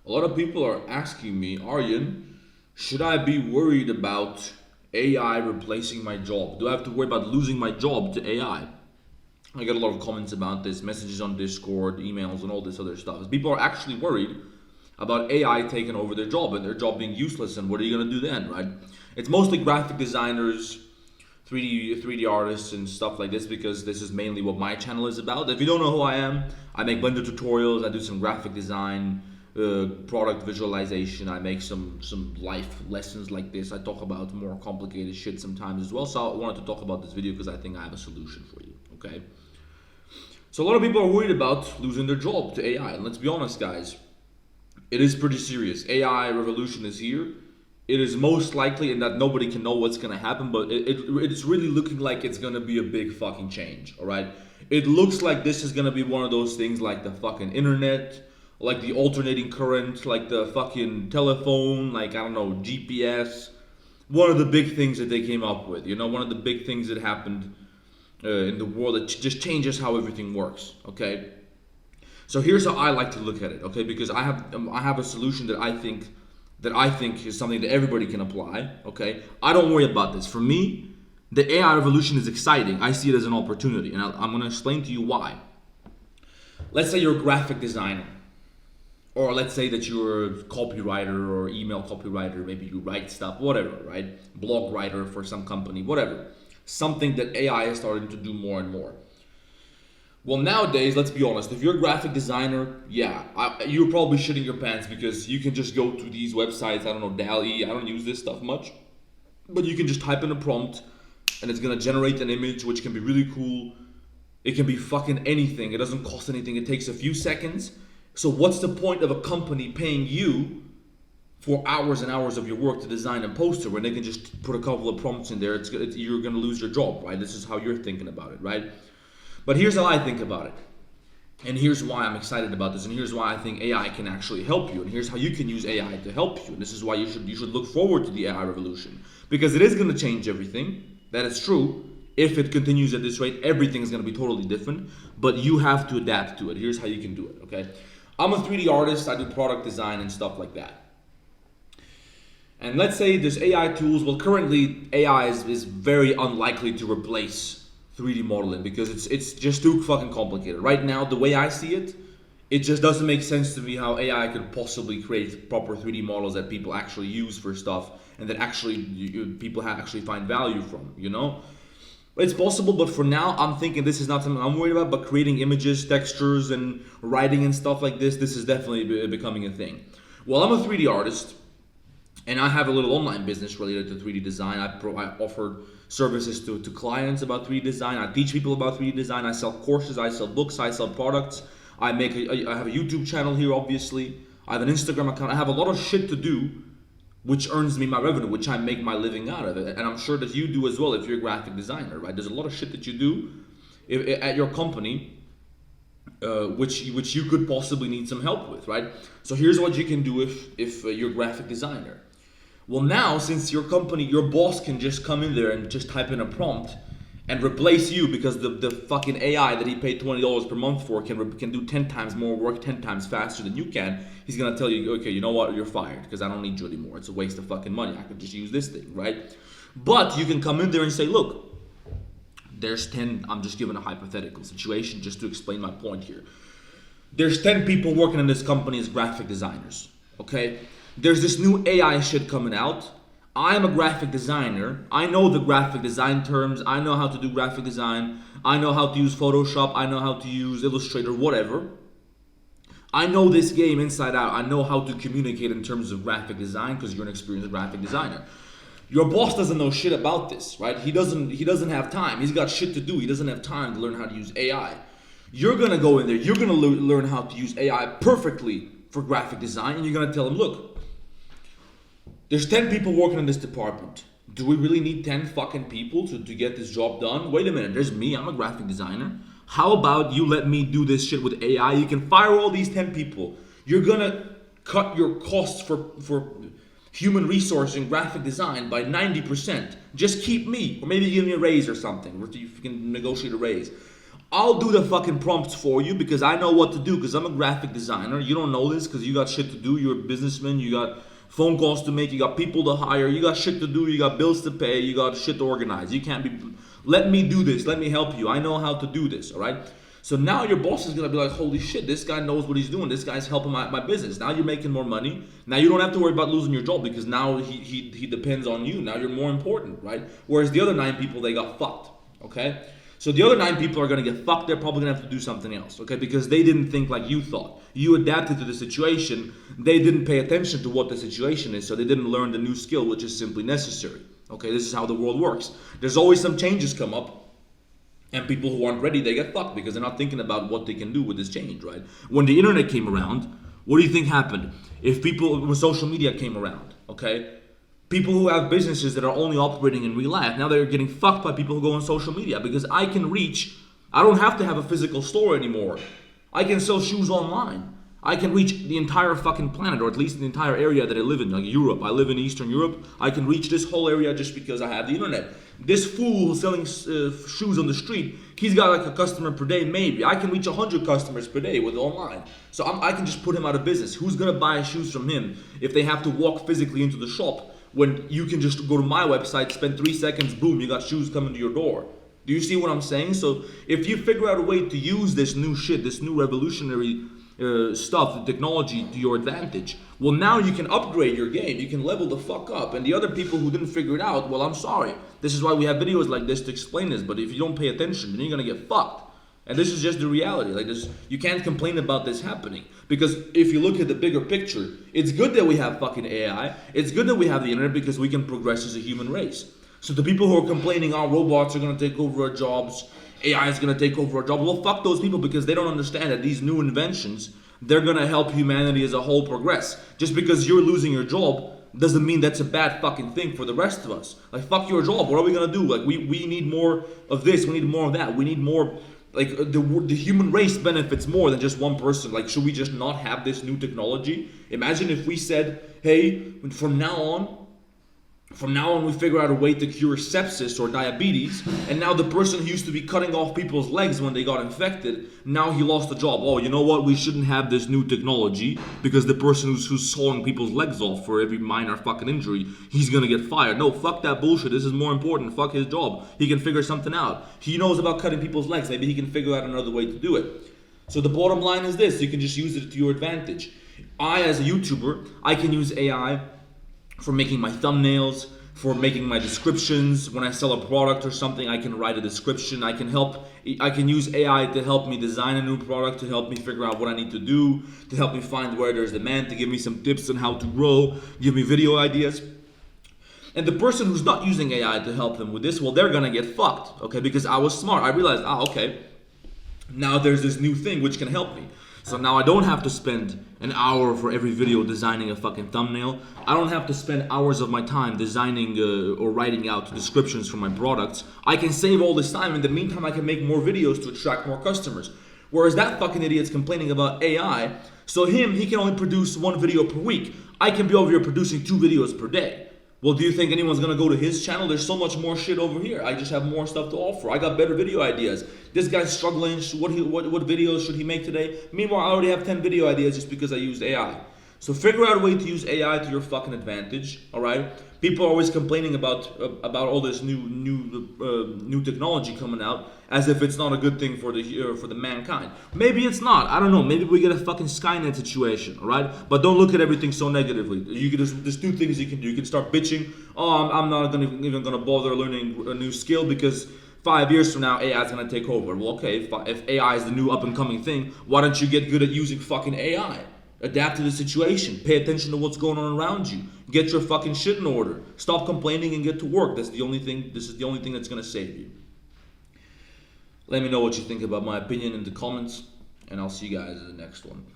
A lot of people are asking me, Aryan, should I be worried about AI replacing my job? Do I have to worry about losing my job to AI? I get a lot of comments about this, messages on Discord, emails, and all this other stuff. People are actually worried about AI taking over their job and their job being useless, and what are you gonna do then, right? It's mostly graphic designers, 3D artists and stuff like this, because this is mainly what my channel is about. If you don't know who I am, I make Blender tutorials, I do some graphic design, product visualization, I make some life lessons like this. I talk about more complicated shit sometimes as well. So I wanted to talk about this video because I think I have a solution for you. Okay. So a lot of people are worried about losing their job to AI, and let's be honest, guys, it is pretty serious. AI revolution is here. It is most likely, in that nobody can know what's gonna happen, but it's really looking like it's gonna be a big fucking change. All right. It looks like this is gonna be one of those things like the fucking internet, like the alternating current, like the fucking telephone, like, I don't know, GPS. One of the big things that they came up with, one of the big things that happened in the world that just changes how everything works. Okay, so here's how I like to look at it. Okay, because I have a solution that I think is something that everybody can apply. Okay, I don't worry about this. For me, the AI revolution is exciting. I see it as an opportunity, and I'm going to explain to you why. Let's say you're a graphic designer. Or let's say that you're a copywriter or email copywriter, maybe you write stuff, whatever, right? Blog writer for some company, whatever. Something that AI is starting to do more and more. Well, nowadays, let's be honest, if you're a graphic designer, you're probably shitting your pants because you can just go to these websites, I don't know, DALL-E, I don't use this stuff much, but you can just type in a prompt and it's gonna generate an image which can be really cool. It can be fucking anything, it doesn't cost anything, it takes a few seconds. So what's the point of a company paying you for hours and hours of your work to design a poster when they can just put a couple of prompts in there? You're going to lose your job, right? This is how you're thinking about it, right? But here's how I think about it. And here's why I'm excited about this. And here's why I think AI can actually help you. And here's how you can use AI to help you. And this is why you should look forward to the AI revolution. Because it is going to change everything. That is true. If it continues at this rate, everything is going to be totally different. But you have to adapt to it. Here's how you can do it, okay? I'm a 3D artist, I do product design and stuff like that. And let's say there's AI tools. Well, currently AI is very unlikely to replace 3D modeling because it's just too fucking complicated. Right now, the way I see it, it just doesn't make sense to me how AI could possibly create proper 3D models that people actually use for stuff and that actually people actually find value from, It's possible, but for now, I'm thinking this is not something I'm worried about, but creating images, textures, and writing and stuff like this is definitely becoming a thing. Well, I'm a 3D artist, and I have a little online business related to 3D design. I offer services to clients about 3D design. I teach people about 3D design. I sell courses, I sell books, I sell products. I have a YouTube channel here, obviously. I have an Instagram account. I have a lot of shit to do, which earns me my revenue, which I make my living out of it. And I'm sure that you do as well if you're a graphic designer, right? There's a lot of shit that you do at your company, which you could possibly need some help with, right? So here's what you can do if you're a graphic designer. Well, now, since your company, your boss can just come in there and just type in a prompt and replace you because the fucking AI that he paid $20 per month for can do 10 times more work 10 times faster than you can. He's gonna tell you, okay, you know what, you're fired because I don't need you anymore. It's a waste of fucking money. I could just use this thing, right? But you can come in there and say, look, there's 10, I'm just giving a hypothetical situation just to explain my point here. There's 10 people working in this company as graphic designers, okay? There's this new AI shit coming out. I'm a graphic designer. I know the graphic design terms. I know how to do graphic design. I know how to use Photoshop. I know how to use Illustrator, whatever. I know this game inside out. I know how to communicate in terms of graphic design because you're an experienced graphic designer. Your boss doesn't know shit about this, right? He doesn't have time. He's got shit to do. He doesn't have time to learn how to use AI. You're gonna go in there. You're gonna learn how to use AI perfectly for graphic design, and you're gonna tell him, look, there's 10 people working in this department. Do we really need 10 fucking people to get this job done? Wait a minute, there's me, I'm a graphic designer. How about you let me do this shit with AI? You can fire all these 10 people. You're gonna cut your costs for human resource in graphic design by 90%. Just keep me, or maybe give me a raise or something, or you can negotiate a raise. I'll do the fucking prompts for you because I know what to do because I'm a graphic designer. You don't know this because you got shit to do. You're a businessman. You got phone calls to make. You got people to hire. You got shit to do. You got bills to pay. You got shit to organize. You can't be, let me do this. Let me help you. I know how to do this, all right? So now your boss is going to be like, holy shit, this guy knows what he's doing. This guy's helping my business. Now you're making more money. Now you don't have to worry about losing your job because now he depends on you. Now you're more important, right? Whereas the other 9 people, they got fucked, okay? So the other 9 people are going to get fucked. They're probably going to have to do something else, okay? Because they didn't think like you thought. You adapted to the situation. They didn't pay attention to what the situation is, so they didn't learn the new skill, which is simply necessary, okay? This is how the world works. There's always some changes come up, and people who aren't ready, they get fucked because they're not thinking about what they can do with this change, right? When the internet came around, what do you think happened? When social media came around, okay? People who have businesses that are only operating in real life, now they're getting fucked by people who go on social media because I don't have to have a physical store anymore. I can sell shoes online. I can reach the entire fucking planet, or at least the entire area that I live in, like Europe. I live in Eastern Europe. I can reach this whole area just because I have the internet. This fool who's selling shoes on the street, he's got like a customer per day, maybe. I can reach 100 customers per day with online. So I can just put him out of business. Who's gonna buy shoes from him if they have to walk physically into the shop? When you can just go to my website, spend 3 seconds, boom, you got shoes coming to your door. Do you see what I'm saying? So if you figure out a way to use this new shit, this new revolutionary stuff, the technology to your advantage, well, now you can upgrade your game. You can level the fuck up. And the other people who didn't figure it out, well, I'm sorry. This is why we have videos like this to explain this. But if you don't pay attention, then you're gonna get fucked. And this is just the reality. Like this, you can't complain about this happening. Because if you look at the bigger picture, it's good that we have fucking AI. It's good that we have the internet because we can progress as a human race. So the people who are complaining, oh, robots are going to take over our jobs, AI is going to take over our jobs, well, fuck those people because they don't understand that these new inventions, they're going to help humanity as a whole progress. Just because you're losing your job doesn't mean that's a bad fucking thing for the rest of us. Like, fuck your job. What are we going to do? Like, we need more of this. We need more of that. We need more. Like, the human race benefits more than just one person. Like, should we just not have this new technology? Imagine if we said, hey, from now on we figure out a way to cure sepsis or diabetes, and now the person who used to be cutting off people's legs when they got infected, now he lost the job. Oh, you know what? We shouldn't have this new technology because the person who's sawing people's legs off for every minor fucking injury, he's gonna get fired. No, fuck that bullshit. This is more important. Fuck his job. He can figure something out. He knows about cutting people's legs. Maybe he can figure out another way to do it. So the bottom line is this. You can just use it to your advantage. I, as a YouTuber, I can use AI for making my thumbnails, for making my descriptions. When I sell a product or something, I can write a description. I can use AI to help me design a new product, to help me figure out what I need to do, to help me find where there's demand, to give me some tips on how to grow, give me video ideas. And the person who's not using AI to help them with this, well, they're gonna get fucked, okay? Because I was smart. I realized, okay, now there's this new thing which can help me. So now I don't have to spend an hour for every video designing a fucking thumbnail. I don't have to spend hours of my time designing or writing out descriptions for my products. I can save all this time. In the meantime, I can make more videos to attract more customers. Whereas that fucking idiot's complaining about AI. So he can only produce 1 video per week. I can be over here producing 2 videos per day. Well, do you think anyone's gonna go to his channel? There's so much more shit over here. I just have more stuff to offer. I got better video ideas. This guy's struggling. What videos should he make today? Meanwhile, I already have 10 video ideas just because I used AI. So figure out a way to use AI to your fucking advantage. All right. People are always complaining about all this new technology coming out as if it's not a good thing for the mankind. Maybe it's not. I don't know. Maybe we get a fucking Skynet situation. All right. But don't look at everything so negatively. There's 2 things you can do. You can start bitching. Oh, I'm not even gonna bother learning a new skill because 5 years from now AI is gonna take over. Well, okay. If AI is the new up and coming thing, why don't you get good at using fucking AI? Adapt to the situation. Pay attention to what's going on around you. Get your fucking shit in order. Stop complaining and get to work. This is the only thing that's going to save you. Let me know what you think about my opinion in the comments, and I'll see you guys in the next one.